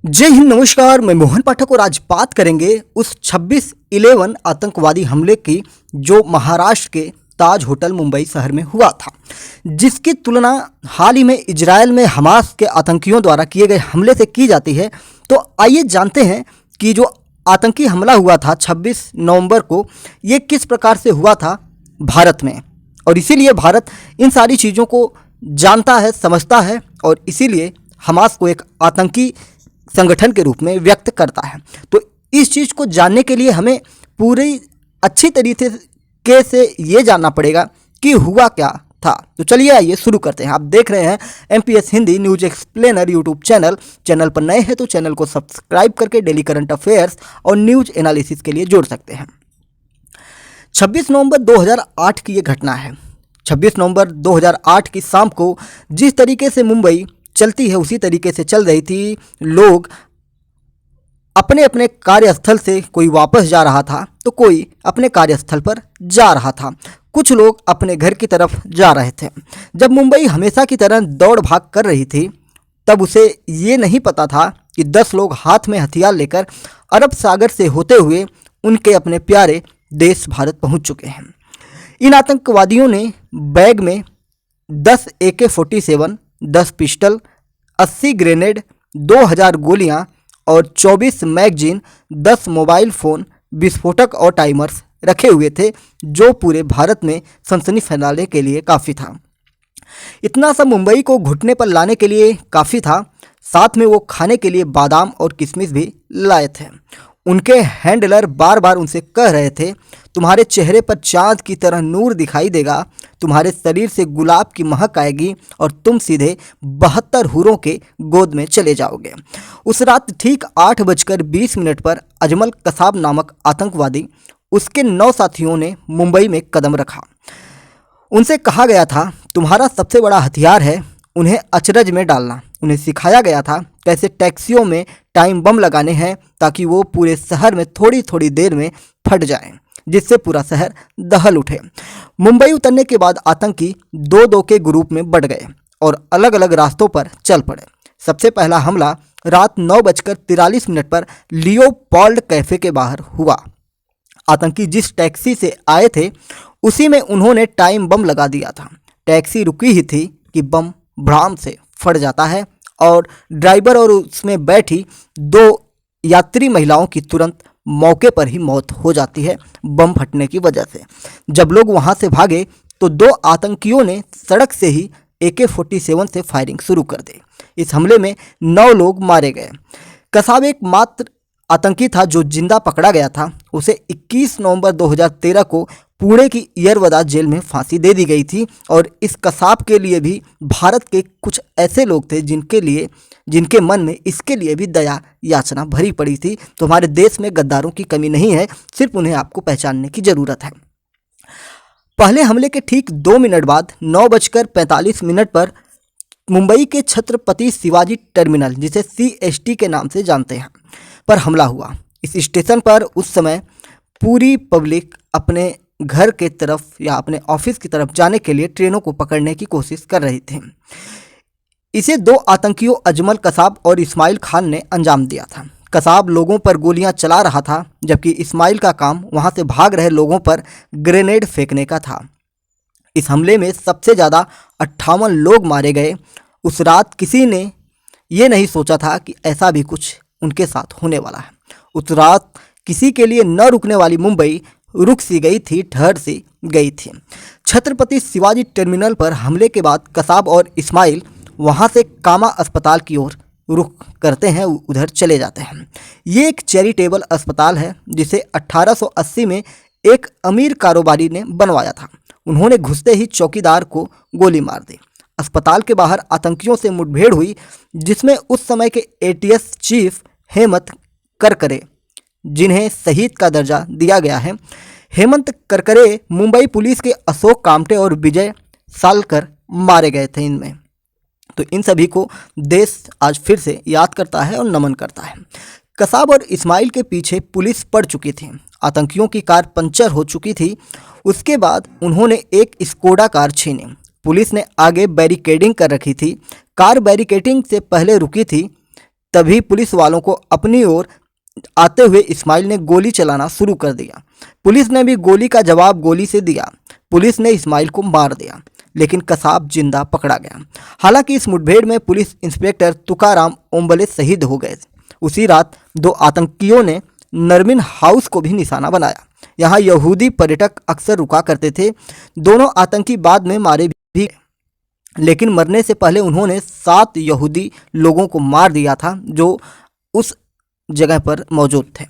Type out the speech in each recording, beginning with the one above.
जय हिंद, नमस्कार। मैं मोहन पाठक और आज बात करेंगे उस 26/11 आतंकवादी हमले की जो महाराष्ट्र के ताज होटल मुंबई शहर में हुआ था, जिसकी तुलना हाल ही में इजरायल में हमास के आतंकियों द्वारा किए गए हमले से की जाती है। तो आइए जानते हैं कि जो आतंकी हमला हुआ था 26 नवंबर को, ये किस प्रकार से हुआ था भारत में। और इसीलिए भारत इन सारी चीज़ों को जानता है, समझता है और इसीलिए हमास को एक आतंकी संगठन के रूप में व्यक्त करता है। तो इस चीज़ को जानने के लिए हमें पूरी अच्छी तरीके से ये जानना पड़ेगा कि हुआ क्या था। तो चलिए आइए शुरू करते हैं। आप देख रहे हैं MPS Hindi news explainer YouTube channel पर नए हैं तो चैनल को सब्सक्राइब करके डेली करंट अफेयर्स और न्यूज एनालिसिस के लिए जोड़ सकते हैं। 26 नवंबर 2008 की ये घटना है। 26 नवंबर 2008 की शाम को जिस तरीके से मुंबई चलती है उसी तरीके से चल रही थी। लोग अपने अपने कार्यस्थल से, कोई वापस जा रहा था तो कोई अपने कार्यस्थल पर जा रहा था, कुछ लोग अपने घर की तरफ जा रहे थे। जब मुंबई हमेशा की तरह दौड़ भाग कर रही थी तब उसे ये नहीं पता था कि 10 लोग हाथ में हथियार लेकर अरब सागर से होते हुए उनके अपने प्यारे देश भारत पहुंच चुके हैं। इन आतंकवादियों ने बैग में 10 AK-47, 10 पिस्टल, 80 ग्रेनेड, 2000 गोलियां और 24 मैगजीन, 10 मोबाइल फ़ोन, विस्फोटक और टाइमर्स रखे हुए थे, जो पूरे भारत में सनसनी फैलाने के लिए काफ़ी था। इतना सब मुंबई को घुटने पर लाने के लिए काफ़ी था। साथ में वो खाने के लिए बादाम और किशमिश भी लाए थे। उनके हैंडलर बार बार उनसे कह रहे थे, तुम्हारे चेहरे पर चाँद की तरह नूर दिखाई देगा, तुम्हारे शरीर से गुलाब की महक आएगी और तुम सीधे 72 हूरों के गोद में चले जाओगे। उस रात ठीक 8:20 पर अजमल कसाब नामक आतंकवादी, उसके 9 साथियों ने मुंबई में कदम रखा। उनसे कहा गया था, तुम्हारा सबसे बड़ा हथियार है उन्हें अचरज में डालना। उन्हें सिखाया गया था कैसे टैक्सियों में टाइम बम लगाने हैं ताकि वो पूरे शहर में थोड़ी थोड़ी देर में फट जाएं, जिससे पूरा शहर दहल उठे। मुंबई उतरने के बाद आतंकी 2-2 के ग्रुप में बट गए और अलग अलग रास्तों पर चल पड़े। सबसे पहला हमला रात 9:43 पर लियोपोल्ड कैफे के बाहर हुआ। आतंकी जिस टैक्सी से आए थे उसी में उन्होंने टाइम बम लगा दिया था। टैक्सी रुकी ही थी कि बम भड़ाम से फट जाता है और ड्राइवर और उसमें बैठी 2 यात्री महिलाओं की तुरंत मौके पर ही मौत हो जाती है बम फटने की वजह से। जब लोग वहां से भागे तो 2 आतंकियों ने सड़क से ही AK-47 से फायरिंग शुरू कर दी। इस हमले में 9 लोग मारे गए। कसाब एकमात्र आतंकी था जो जिंदा पकड़ा गया था। उसे 21 नवंबर 2013 को पुणे की यरवदा जेल में फांसी दे दी गई थी। और इस कसाब के लिए भी भारत के कुछ ऐसे लोग थे जिनके मन में इसके लिए भी दया याचना भरी पड़ी थी। तो हमारे देश में गद्दारों की कमी नहीं है, सिर्फ उन्हें आपको पहचानने की ज़रूरत है। पहले हमले के ठीक 2 मिनट बाद 9:45 पर मुंबई के छत्रपति शिवाजी टर्मिनल, जिसे CST के नाम से जानते हैं, पर हमला हुआ। इस स्टेशन पर उस समय पूरी पब्लिक अपने घर के तरफ या अपने ऑफिस की तरफ जाने के लिए ट्रेनों को पकड़ने की कोशिश कर रही थी। इसे 2 आतंकियों अजमल कसाब और इस्माइल खान ने अंजाम दिया था। कसाब लोगों पर गोलियां चला रहा था जबकि इस्माइल का काम वहां से भाग रहे लोगों पर ग्रेनेड फेंकने का था। इस हमले में सबसे ज़्यादा 58 लोग मारे गए। उस रात किसी ने ये नहीं सोचा था कि ऐसा भी कुछ उनके साथ होने वाला है। उस रात किसी के लिए न रुकने वाली मुंबई रुक सी गई थी, ठहर सी गई थी। छत्रपति शिवाजी टर्मिनल पर हमले के बाद कसाब और इस्माइल वहां से कामा अस्पताल की ओर रुख करते हैं, उधर चले जाते हैं। ये एक चैरिटेबल अस्पताल है जिसे 1880 में एक अमीर कारोबारी ने बनवाया था। उन्होंने घुसते ही चौकीदार को गोली मार दी। अस्पताल के बाहर आतंकियों से मुठभेड़ हुई जिसमें उस समय के ATS चीफ हेमंत करकरे, जिन्हें शहीद का दर्जा दिया गया है, हेमंत करकरे मुंबई पुलिस के अशोक कामटे और विजय सालकर मारे गए थे इनमें। तो इन सभी को देश आज फिर से याद करता है और नमन करता है। कसाब और इस्माइल के पीछे पुलिस पड़ चुकी थी। आतंकियों की कार पंचर हो चुकी थी। उसके बाद उन्होंने एक स्कोडा कार छीनी। पुलिस ने आगे बैरिकेडिंग कर रखी थी। कार बैरिकेडिंग से पहले रुकी थी, तभी पुलिस वालों को अपनी ओर आते हुए इस्माइल ने गोली चलाना शुरू कर दिया। पुलिस ने भी गोली का जवाब गोली से दिया। पुलिस ने इस्माइल को मार दिया, लेकिन कसाब जिंदा पकड़ा गया। हालांकि इस मुठभेड़ में पुलिस इंस्पेक्टर तुकाराम ओम्बले शहीद हो गए। उसी रात 2 आतंकियों ने नरमिन हाउस को भी निशाना बनाया। यहाँ यहूदी पर्यटक अक्सर रुका करते थे। दोनों आतंकी बाद में मारे भी, लेकिन मरने से पहले उन्होंने 7 यहूदी लोगों को मार दिया था जो उस जगह पर मौजूद थे।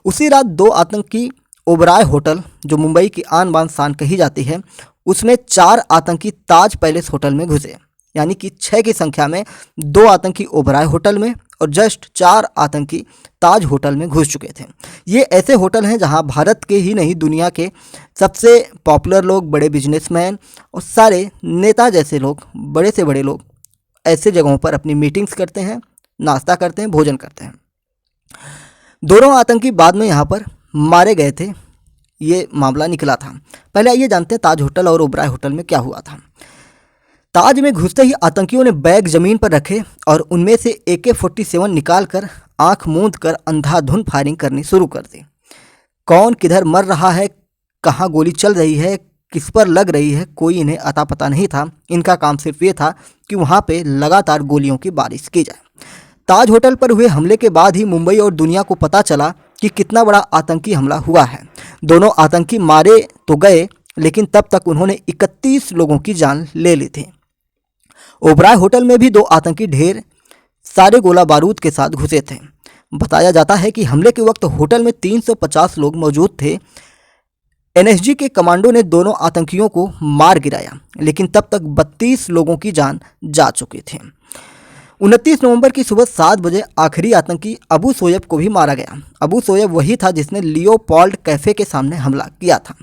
उसी रात 2 आतंकी ओबराय होटल, जो मुंबई की आन बान शान कही जाती है, उसमें 4 आतंकी ताज पैलेस होटल में घुसे। यानी कि 6 की संख्या में 2 आतंकी ओबराय होटल में और जस्ट 4 आतंकी ताज होटल में घुस चुके थे। ये ऐसे होटल हैं जहां भारत के ही नहीं, दुनिया के सबसे पॉपुलर लोग, बड़े बिजनेसमैन और सारे नेता जैसे लोग, बड़े से बड़े लोग ऐसे जगहों पर अपनी मीटिंग्स करते हैं, नाश्ता करते हैं, भोजन करते हैं। दोनों आतंकी बाद में यहाँ पर मारे गए थे। ये मामला निकला था। पहले आइए जानते हैं ताज होटल और ओबराय होटल में क्या हुआ था। ताज में घुसते ही आतंकियों ने बैग जमीन पर रखे और उनमें से AK-47 निकालकर आंख मूंद कर अंधाधुंध फायरिंग करनी शुरू कर दी। कौन किधर मर रहा है, कहाँ गोली चल रही है, किस पर लग रही है, कोई इन्हें अता पता नहीं था। इनका काम सिर्फ ये था कि वहाँ पे लगातार गोलियों की बारिश की जाए। ताज होटल पर हुए हमले के बाद ही मुंबई और दुनिया को पता चला कि कितना बड़ा आतंकी हमला हुआ है। दोनों आतंकी मारे तो गए, लेकिन तब तक उन्होंने 31 लोगों की जान ले ली थी। ओबराय होटल में भी 2 आतंकी ढेर सारे गोला बारूद के साथ घुसे थे। बताया जाता है कि हमले के वक्त होटल में 350 लोग मौजूद थे। NSG के कमांडो ने दोनों आतंकियों को मार गिराया, लेकिन तब तक 32 लोगों की जान जा चुकी थी। 29 नवंबर की सुबह 7 बजे आखिरी आतंकी अबू सोयब को भी मारा गया। अबू सोयब वही था जिसने लियोपोल्ड कैफे के सामने हमला किया था।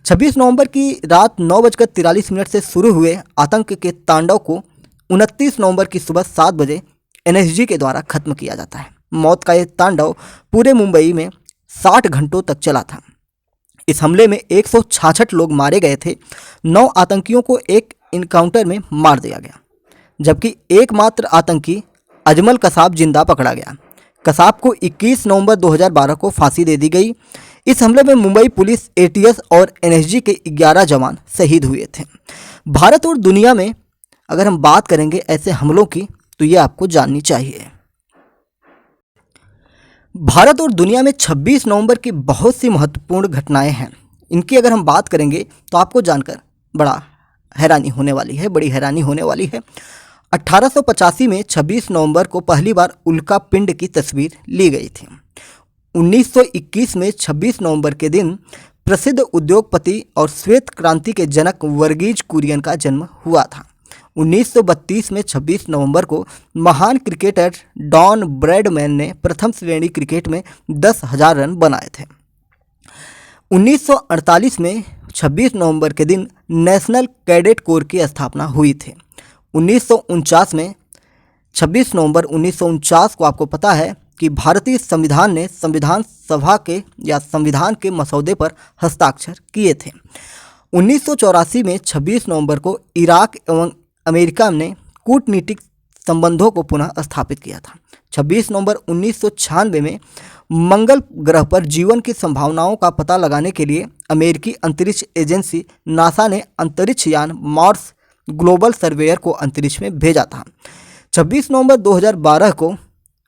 26 नवंबर की रात 9:43 से शुरू हुए आतंक के तांडव को 29 नवंबर की सुबह 7 बजे NSG के द्वारा खत्म किया जाता है। मौत का यह तांडव पूरे मुंबई में 60 घंटों तक चला था। इस हमले में 166 लोग मारे गए थे। 9 आतंकियों को एक इनकाउंटर में मार दिया गया, जबकि एकमात्र आतंकी अजमल कसाब जिंदा पकड़ा गया। कसाब को 21 नवंबर 2012 को फांसी दे दी गई। इस हमले में मुंबई पुलिस, ATS और NSG के 11 जवान शहीद हुए थे। भारत और दुनिया में अगर हम बात करेंगे ऐसे हमलों की, तो ये आपको जाननी चाहिए। भारत और दुनिया में 26 नवंबर की बहुत सी महत्वपूर्ण घटनाएं हैं। इनकी अगर हम बात करेंगे तो आपको जानकर बड़ा हैरानी होने वाली है, बड़ी हैरानी होने वाली है। 1885 में 26 नवंबर को पहली बार उल्का पिंड की तस्वीर ली गई थी। 1921 में 26 नवंबर के दिन प्रसिद्ध उद्योगपति और श्वेत क्रांति के जनक वर्गीज कुरियन का जन्म हुआ था। 1932 में 26 नवंबर को महान क्रिकेटर डॉन ब्रैडमैन ने प्रथम श्रेणी क्रिकेट में 10,000 रन बनाए थे। 1948 में 26 नवंबर के दिन नेशनल कैडेट कोर की स्थापना हुई थी। 1949 में 26 नवंबर 1949 को आपको पता है कि भारतीय संविधान ने संविधान सभा के या संविधान के मसौदे पर हस्ताक्षर किए थे। 1984 में 26 नवंबर को इराक एवं अमेरिका ने कूटनीतिक संबंधों को पुनः स्थापित किया था। 26 नवंबर 1996 में मंगल ग्रह पर जीवन की संभावनाओं का पता लगाने के लिए अमेरिकी अंतरिक्ष एजेंसी नासा ने अंतरिक्ष यान मार्स ग्लोबल सर्वेयर को अंतरिक्ष में भेजा था। 26 नवंबर 2012 को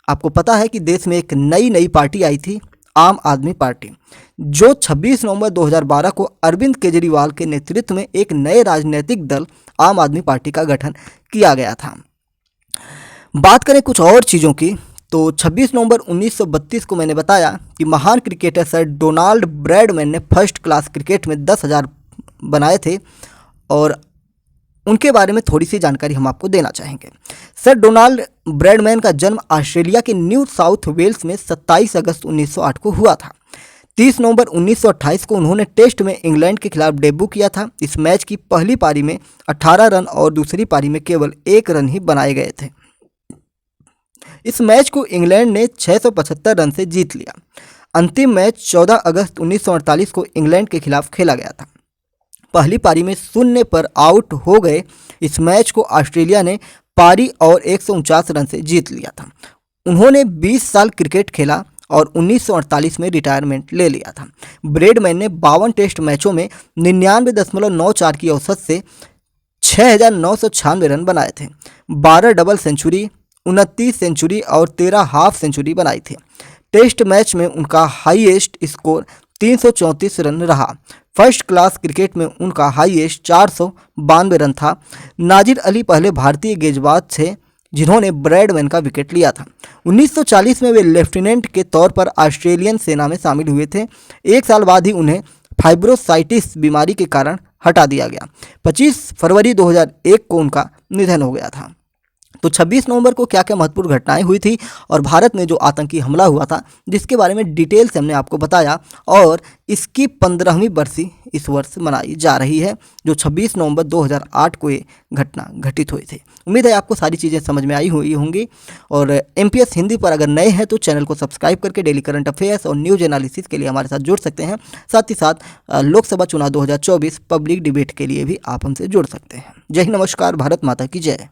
आपको पता है कि देश में एक नई पार्टी आई थी, आम आदमी पार्टी, जो 26 नवंबर 2012 को अरविंद केजरीवाल के नेतृत्व में एक नए राजनीतिक दल आम आदमी पार्टी का गठन किया गया था। बात करें कुछ और चीज़ों की, तो 26 नवंबर 1932 को मैंने बताया कि महान क्रिकेटर सर डोनाल्ड ब्रैडमैन ने फर्स्ट क्लास क्रिकेट में 10,000 बनाए थे और उनके बारे में थोड़ी सी जानकारी हम आपको देना चाहेंगे। सर डोनाल्ड ब्रैडमैन का जन्म ऑस्ट्रेलिया के न्यू साउथ वेल्स में 27 अगस्त 1908 को हुआ था। 30 नवंबर 1928 को उन्होंने टेस्ट में इंग्लैंड के खिलाफ डेब्यू किया था। इस मैच की पहली पारी में 18 रन और दूसरी पारी में केवल 1 रन ही बनाए गए थे। इस मैच को इंग्लैंड ने 675 रन से जीत लिया। अंतिम मैच 14 अगस्त 1948 को इंग्लैंड के खिलाफ खेला गया था। पहली पारी में 0 पर आउट हो गए इस मैच को ऑस्ट्रेलिया ने पारी और 149 रन से जीत लिया था। उन्होंने 20 साल क्रिकेट खेला और 1948 में रिटायरमेंट ले लिया था। ब्रैडमैन ने 52 टेस्ट मैचों में 99.94 की औसत से 6,996 रन बनाए थे। 12 डबल सेंचुरी, 29 सेंचुरी और 13 हाफ सेंचुरी बनाई थी। टेस्ट मैच में उनका हाईएस्ट स्कोर 334 रन रहा। फर्स्ट क्लास क्रिकेट में उनका हाईएस्ट 492 रन था। नाजिर अली पहले भारतीय गेंदबाज थे जिन्होंने ब्रैडमैन का विकेट लिया था। 1940 में वे लेफ्टिनेंट के तौर पर ऑस्ट्रेलियन सेना में शामिल हुए थे। एक साल बाद ही उन्हें फाइब्रोसाइटिस बीमारी के कारण हटा दिया गया। 25 फरवरी 2001 को उनका निधन हो गया था। तो 26 नवंबर को क्या क्या महत्वपूर्ण घटनाएं हुई थी और भारत में जो आतंकी हमला हुआ था जिसके बारे में डिटेल से हमने आपको बताया, और इसकी 15वीं बरसी इस वर्ष मनाई जा रही है जो 26 नवंबर 2008 को ये घटना घटित हुई थी। उम्मीद है आपको सारी चीज़ें समझ में आई हुई होंगी। और MPS हिंदी पर अगर नए हैं तो चैनल को सब्सक्राइब करके डेली करंट अफेयर्स और न्यूज एनालिसिस के लिए हमारे साथ जुड़ सकते हैं। साथ ही साथ लोकसभा चुनाव 2024 पब्लिक डिबेट के लिए भी आप हमसे जुड़ सकते हैं। जय हिंद, नमस्कार, भारत माता की जय।